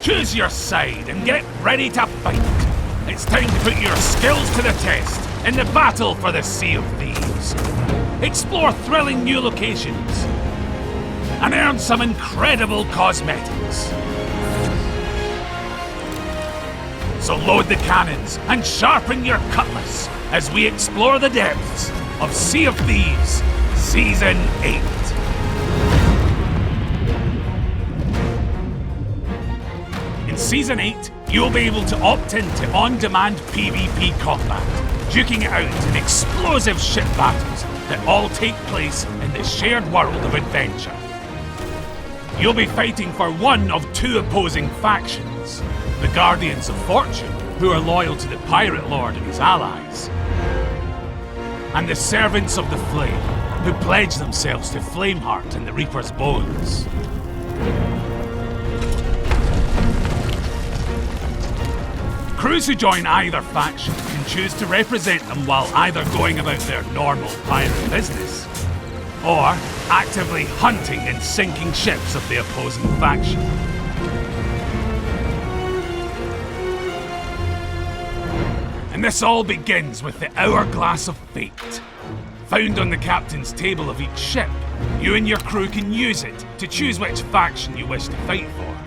Choose your side and get ready to fight. It's time to put your skills to the test in the battle for the Sea of Thieves. Explore thrilling new locations and earn some incredible cosmetics. So load the cannons and sharpen your cutlass as we explore the depths of Sea of Thieves Season 8. In Season 8, you'll be able to opt into on-demand PvP combat, duking it out in explosive ship battles that all take place in the shared world of adventure. You'll be fighting for one of two opposing factions: the Guardians of Fortune, who are loyal to the Pirate Lord and his allies, and the Servants of the Flame, who pledge themselves to Flameheart and the Reaper's Bones. Crews who join either faction can choose to represent them while either going about their normal pirate business, or actively hunting and sinking ships of the opposing faction. And this all begins with the Hourglass of Fate. Found on the captain's table of each ship, you and your crew can use it to choose which faction you wish to fight for.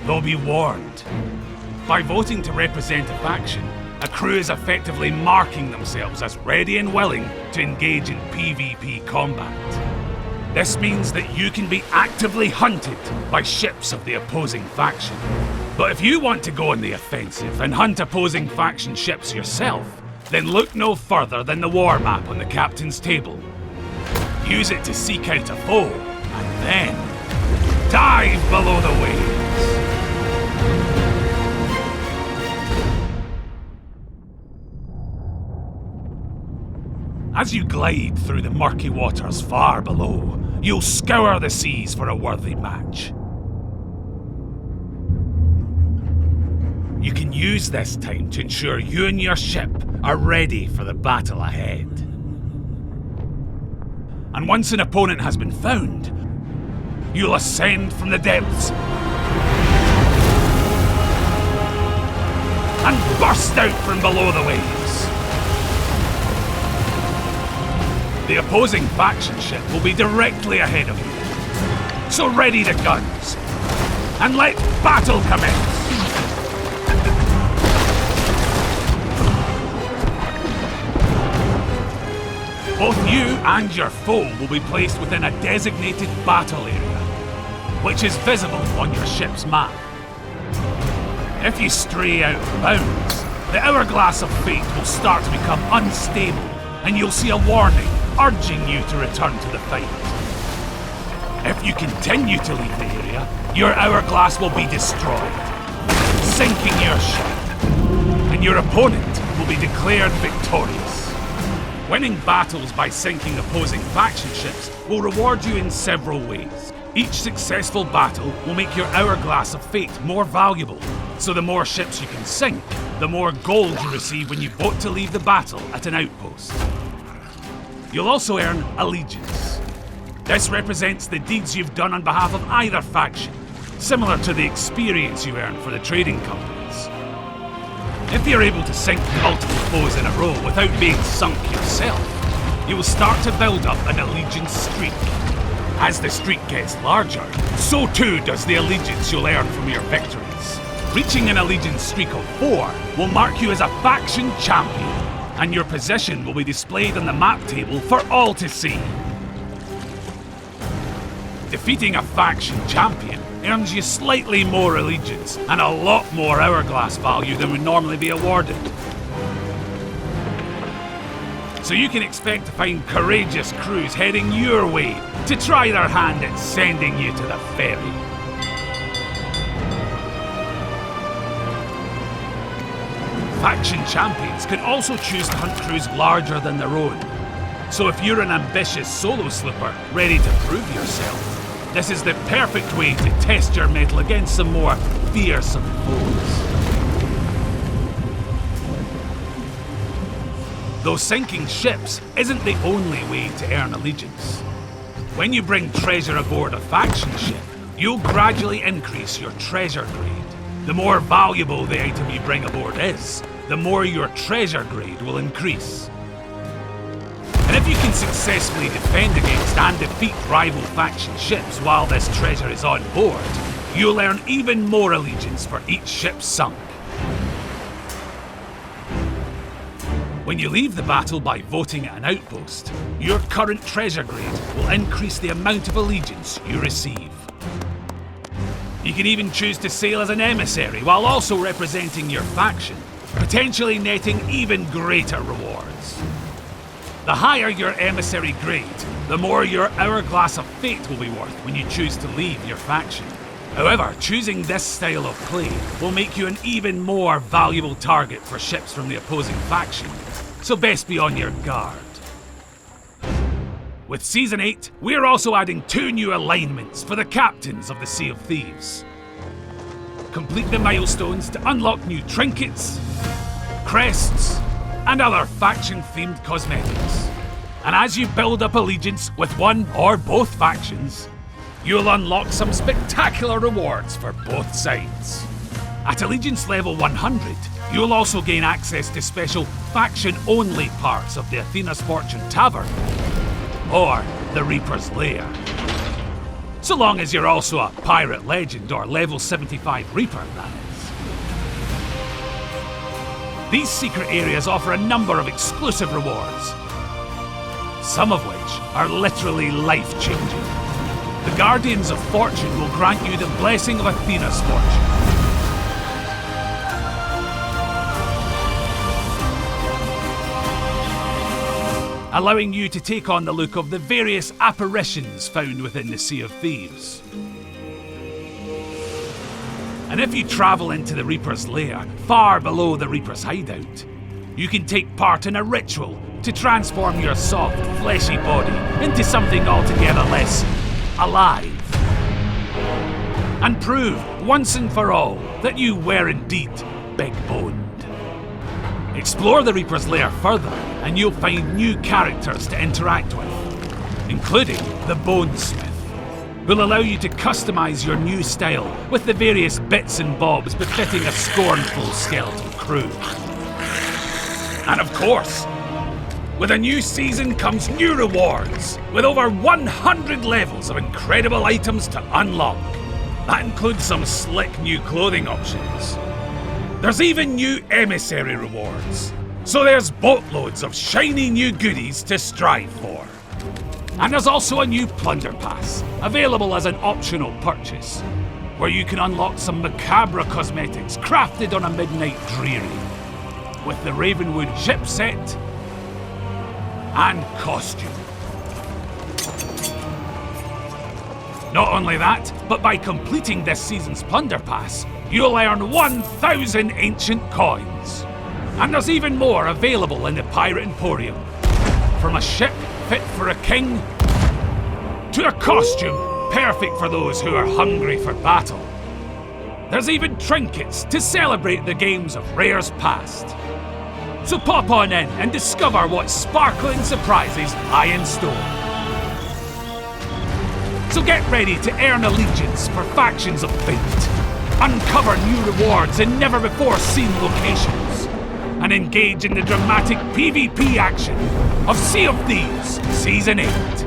Though be warned, by voting to represent a faction, a crew is effectively marking themselves as ready and willing to engage in PvP combat. This means that you can be actively hunted by ships of the opposing faction. But if you want to go on the offensive and hunt opposing faction ships yourself, then look no further than the war map on the captain's table. Use it to seek out a foe, and then dive below the waves. As you glide through the murky waters far below, you'll scour the seas for a worthy match. You can use this time to ensure you and your ship are ready for the battle ahead. And once an opponent has been found, you'll ascend from the depths and burst out from below the waves. The opposing faction ship will be directly ahead of you. So ready the guns, and let battle commence! Both you and your foe will be placed within a designated battle area, which is visible on your ship's map. If you stray out of bounds, the Hourglass of Fate will start to become unstable, and you'll see a warning urging you to return to the fight. If you continue to leave the area, your hourglass will be destroyed, sinking your ship, and your opponent will be declared victorious. Winning battles by sinking opposing faction ships will reward you in several ways. Each successful battle will make your Hourglass of Fate more valuable, so the more ships you can sink, the more gold you receive when you vote to leave the battle at an outpost. You'll also earn allegiance. This represents the deeds you've done on behalf of either faction, similar to the experience you earn for the trading companies. If you're able to sink multiple foes in a row without being sunk yourself, you will start to build up an allegiance streak. As the streak gets larger, so too does the allegiance you'll earn from your victories. Reaching an allegiance streak of 4 will mark you as a faction champion, and your position will be displayed on the map table for all to see. Defeating a faction champion earns you slightly more allegiance and a lot more hourglass value than would normally be awarded. So you can expect to find courageous crews heading your way to try their hand at sending you to the ferry. Faction champions can also choose to hunt crews larger than their own. So if you're an ambitious solo slipper ready to prove yourself, this is the perfect way to test your mettle against some more fearsome foes. Though sinking ships isn't the only way to earn allegiance. When you bring treasure aboard a faction ship, you'll gradually increase your treasure grade. The more valuable the item you bring aboard is, the more your treasure grade will increase. And if you can successfully defend against and defeat rival faction ships while this treasure is on board, you'll earn even more allegiance for each ship sunk. When you leave the battle by voting at an outpost, your current treasure grade will increase the amount of allegiance you receive. You can even choose to sail as an emissary while also representing your faction, potentially netting even greater rewards. The higher your emissary grade, the more your Hourglass of Fate will be worth when you choose to leave your faction. However, choosing this style of play will make you an even more valuable target for ships from the opposing faction, so best be on your guard. With Season 8, we're also adding 2 new alignments for the captains of the Sea of Thieves. Complete the milestones to unlock new trinkets, crests, and other faction-themed cosmetics. And as you build up allegiance with one or both factions, you'll unlock some spectacular rewards for both sides. At allegiance level 100, you'll also gain access to special faction-only parts of the Athena's Fortune Tavern, or the Reaper's Lair. So long as you're also a Pirate Legend or level 75 Reaper, that is. These secret areas offer a number of exclusive rewards, some of which are literally life-changing. The Guardians of Fortune will grant you the blessing of Athena's fortune. Allowing you to take on the look of the various apparitions found within the Sea of Thieves. And if you travel into the Reaper's Lair, far below the Reaper's hideout, you can take part in a ritual to transform your soft, fleshy body into something altogether less alive. And prove, once and for all, that you were indeed big-boned. Explore the Reaper's Lair further, and you'll find new characters to interact with, including the Bonesmith, who'll allow you to customize your new style with the various bits and bobs befitting a scornful skeletal crew. And of course, with a new season comes new rewards, with over 100 levels of incredible items to unlock. That includes some slick new clothing options. There's even new emissary rewards, so there's boatloads of shiny new goodies to strive for. And there's also a new plunder pass, available as an optional purchase, where you can unlock some macabre cosmetics crafted on a midnight dreary, with the Ravenwood ship set and costume. Not only that, but by completing this season's plunder pass, you'll earn 1,000 ancient coins. And there's even more available in the Pirate Emporium. From a ship fit for a king, to a costume perfect for those who are hungry for battle. There's even trinkets to celebrate the games of Rare's past. So pop on in and discover what sparkling surprises lie in store. So get ready to earn allegiance for factions of fate, uncover new rewards in never-before-seen locations, and engage in the dramatic PvP action of Sea of Thieves Season 8.